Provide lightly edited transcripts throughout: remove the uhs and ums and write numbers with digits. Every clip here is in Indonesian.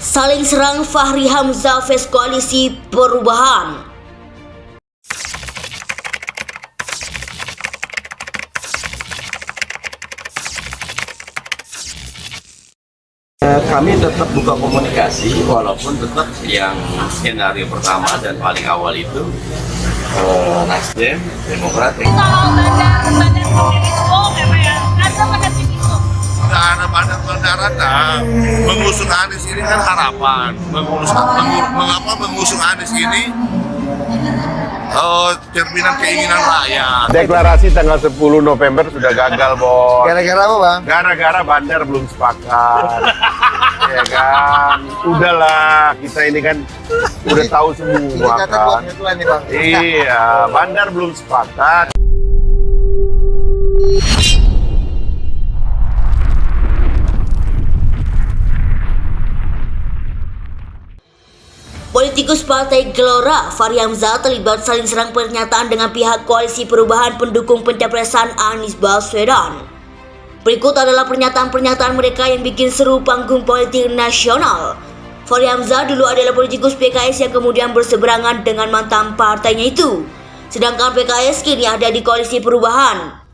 Saling serang Fahri Hamzah vs Koalisi Perubahan. Kami tetap buka komunikasi walaupun tetap yang skenario pertama dan paling awal itu Nasdem, Demokrat. Kalau bandar sendiri itu ada mengerti itu. Nggak ada bandar-bandaran, nah. Mengusung Anies ini kan harapan. Mengusung Anies ini cerminan keinginan rakyat. Deklarasi tanggal 10 November sudah gagal, Bos. Gara-gara apa, Bang? Gara-gara bandar belum sepakat. Ya kan, udahlah, kita ini kan udah tahu semua Ini kata buat kan. headline nih, Bang. Iya, bandar belum sepakat. Politikus Partai Gelora Fahri Hamzah terlibat saling serang pernyataan dengan pihak Koalisi Perubahan pendukung pencapresan Anies Baswedan. Berikut adalah pernyataan-pernyataan mereka yang bikin seru panggung politik nasional. Fahri Hamzah dulu adalah politikus PKS yang kemudian berseberangan dengan mantan partainya itu. Sedangkan PKS kini ada di Koalisi Perubahan.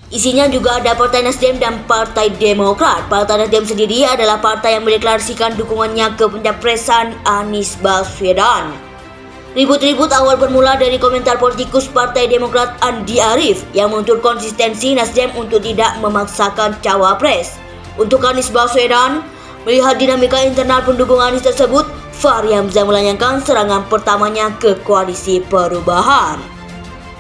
Isinya juga ada Partai Nasdem dan Partai Demokrat. Partai Nasdem sendiri adalah partai yang mendeklarasikan dukungannya ke pencapresan Anies Baswedan. Ribut-ribut awal bermula dari komentar politikus Partai Demokrat Andi Arief yang menuntut konsistensi Nasdem untuk tidak memaksakan cawapres. Untuk Anies Baswedan, melihat dinamika internal pendukung Anies tersebut, Fahri Hamzah melayangkan serangan pertamanya ke Koalisi Perubahan.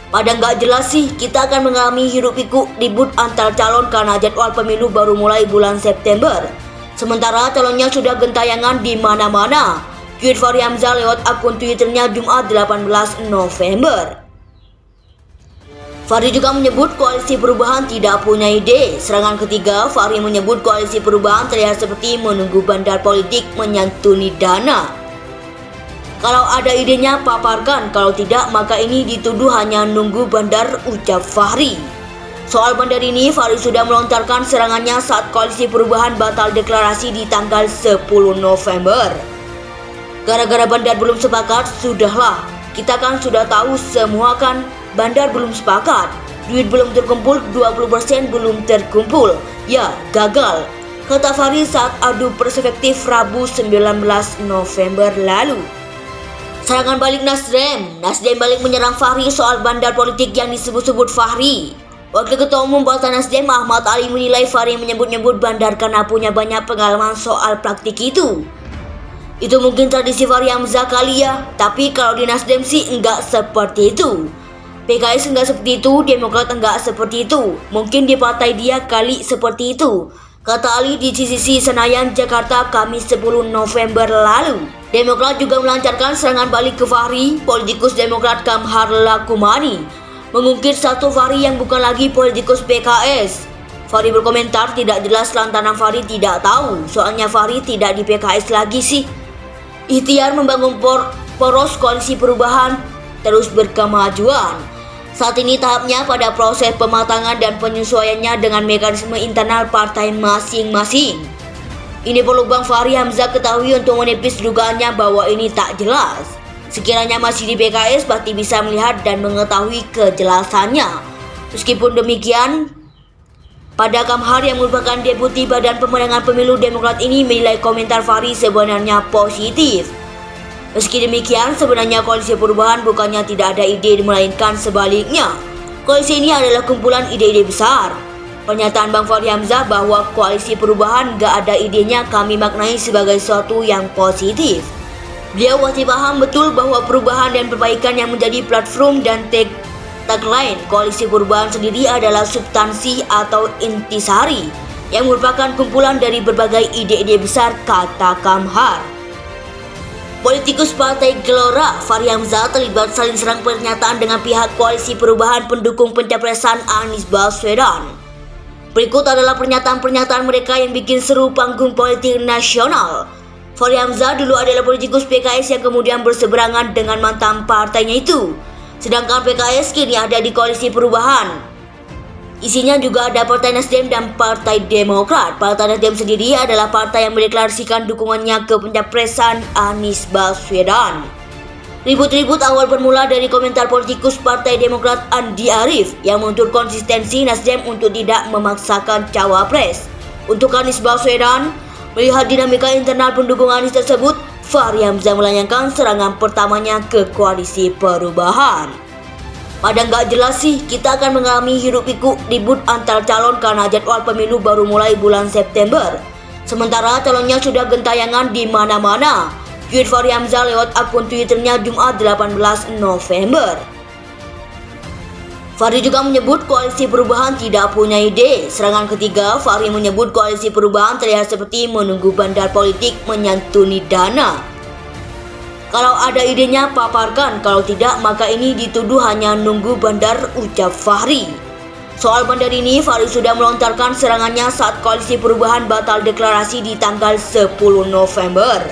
Pada nggak jelas sih, kita akan mengalami hiruk pikuk ribut antar calon karena jadwal pemilu baru mulai bulan September. Sementara calonnya sudah gentayangan di mana-mana. Tweet Fahri Hamzah lewat akun Twitternya Jumat 18 November. Fahri juga menyebut Koalisi Perubahan tidak punya ide. Serangan ketiga, Fahri menyebut Koalisi Perubahan terlihat seperti menunggu bandar politik menyantuni dana. Kalau ada idenya paparkan, kalau tidak maka ini dituduh hanya nunggu bandar, ucap Fahri. Soal bandar ini, Fahri sudah melontarkan serangannya saat Koalisi Perubahan batal deklarasi di tanggal 10 November. Gara-gara bandar belum sepakat, sudahlah. Kita kan sudah tahu semua kan, bandar belum sepakat. Duit belum terkumpul, 20% belum terkumpul. Ya, gagal, kata Fahri saat adu perspektif Rabu 19 November lalu. Serangan balik Nasdem balik menyerang Fahri soal bandar politik yang disebut-sebut Fahri. Wakil Ketua Umum Partai Nasdem Ahmad Ali menilai Fahri menyebut-nyebut bandar karena punya banyak pengalaman soal praktik itu. Itu mungkin tradisi Fahri Hamzah kali ya, tapi kalau di Nasdem sih enggak seperti itu. PKS enggak seperti itu, Demokrat enggak seperti itu. Mungkin di partai dia kali seperti itu, kata Ali di CCC Senayan, Jakarta, Kamis 10 November lalu. Demokrat juga melancarkan serangan balik ke Fahri. Politikus Demokrat Kamhar Lakumani mengungkit satu Fahri yang bukan lagi politikus PKS. Fahri berkomentar tidak jelas lantaran Fahri tidak tahu, soalnya Fahri tidak di PKS lagi sih. Ikhtiar membangun poros Koalisi Perubahan terus berkemajuan. Saat ini tahapnya pada proses pematangan dan penyesuaiannya dengan mekanisme internal partai masing-masing. Ini perlu Bang Fahri Hamzah ketahui untuk menepis dugaannya bahwa ini tak jelas. Sekiranya masih di PKS, pasti bisa melihat dan mengetahui kejelasannya. Meskipun demikian, pada Kamhar yang merupakan Deputi Badan Pemenangan Pemilu Demokrat ini menilai komentar Fahri sebenarnya positif. Meski demikian, sebenarnya Koalisi Perubahan bukannya tidak ada ide, melainkan sebaliknya. Koalisi ini adalah kumpulan ide-ide besar. Pernyataan Bang Fahri Hamzah bahwa Koalisi Perubahan gak ada idenya kami maknai sebagai sesuatu yang positif. Beliau pasti paham betul bahwa perubahan dan perbaikan yang menjadi platform dan tagline Koalisi Perubahan sendiri adalah substansi atau intisari yang merupakan kumpulan dari berbagai ide-ide besar, kata Kamhar. Politikus Partai Gelora Fahri Hamzah terlibat saling serang pernyataan dengan pihak Koalisi Perubahan pendukung pencapresan Anies Baswedan. Berikut adalah pernyataan-pernyataan mereka yang bikin seru panggung politik nasional. Fahri Hamzah dulu adalah politikus PKS yang kemudian berseberangan dengan mantan partainya itu. Sedangkan PKS kini ada di Koalisi Perubahan. Isinya juga ada Partai Nasdem dan Partai Demokrat. Partai Nasdem sendiri adalah partai yang mendeklarasikan dukungannya ke pencapresan Anies Baswedan. Ribut-ribut awal bermula dari komentar politikus Partai Demokrat Andi Arief yang menuntut konsistensi Nasdem untuk tidak memaksakan cawapres untuk Anies Baswedan. Melihat dinamika internal pendukung Anies tersebut, Fahri Hamzah melayangkan serangan pertamanya ke Koalisi Perubahan. Pada nggak jelas sih, kita akan mengalami hiruk pikuk ribut antar calon karena jadwal pemilu baru mulai bulan September. Sementara calonnya sudah gentayangan di mana-mana. Tweet Fahri Hamzah lewat akun Twitternya Jumat 18 November. Fahri juga menyebut Koalisi Perubahan tidak punya ide. Serangan ketiga, Fahri menyebut Koalisi Perubahan terlihat seperti menunggu bandar politik menyantuni dana. Kalau ada idenya paparkan, kalau tidak maka ini dituduh hanya nunggu bandar, ucap Fahri. Soal bandar ini, Fahri sudah melontarkan serangannya saat Koalisi Perubahan batal deklarasi di tanggal 10 November.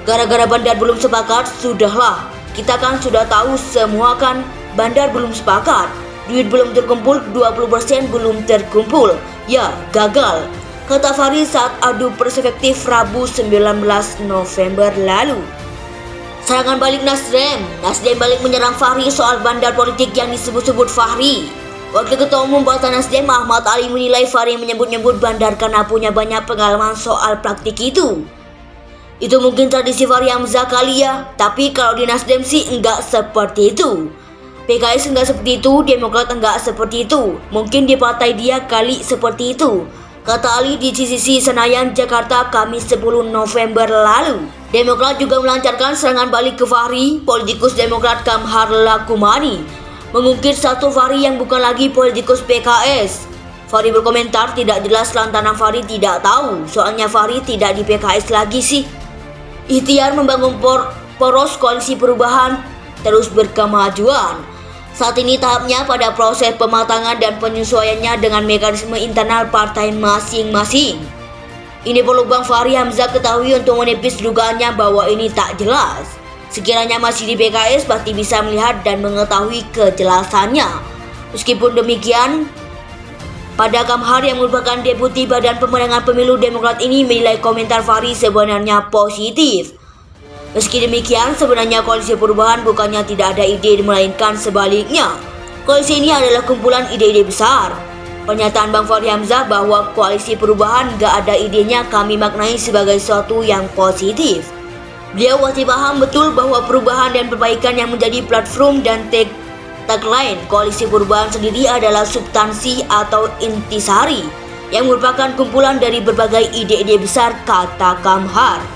Gara-gara bandar belum sepakat, sudahlah. Kita kan sudah tahu semua kan, bandar belum sepakat, duit belum terkumpul, 20% belum terkumpul. Ya, gagal, kata Fahri saat adu perspektif Rabu 19 November lalu. Serangan balik Nasdem balik menyerang Fahri soal bandar politik yang disebut-sebut Fahri. Wakil Ketua Umum Partai Nasdem Ahmad Ali menilai Fahri menyebut-nyebut bandar karena punya banyak pengalaman soal praktik itu. Itu mungkin tradisi Fahri Hamzah kali ya, tapi kalau di Nasdem sih enggak seperti itu. PKS enggak seperti itu, Demokrat enggak seperti itu. Mungkin di partai dia kali seperti itu, kata Ali di CCC Senayan, Jakarta, Kamis 10 November lalu. Demokrat juga melancarkan serangan balik ke Fahri. Politikus Demokrat Kamhar Lakumani mengungkit satu Fahri yang bukan lagi politikus PKS. Fahri berkomentar tidak jelas lantaran Fahri tidak tahu, soalnya Fahri tidak di PKS lagi sih. Ikhtiar membangun poros Koalisi Perubahan terus berkemajuan. Saat ini tahapnya pada proses pematangan dan penyesuaiannya dengan mekanisme internal partai masing-masing. Ini perlu Bang Fahri Hamzah ketahui untuk menepis dugaannya bahwa ini tak jelas. Sekiranya masih di PKS pasti bisa melihat dan mengetahui kejelasannya. Meskipun demikian, pada Kamhar yang merupakan Deputi Badan Pemenangan Pemilu Demokrat ini menilai komentar Fahri sebenarnya positif. Meski demikian, sebenarnya Koalisi Perubahan bukannya tidak ada ide, melainkan sebaliknya. Koalisi ini adalah kumpulan ide-ide besar. Pernyataan Bang Fahri Hamzah bahwa Koalisi Perubahan gak ada idenya kami maknai sebagai sesuatu yang positif. Beliau masih paham betul bahwa perubahan dan perbaikan yang menjadi platform dan tagline Koalisi Perubahan sendiri adalah substansi atau intisari yang merupakan kumpulan dari berbagai ide-ide besar, kata Kamhar.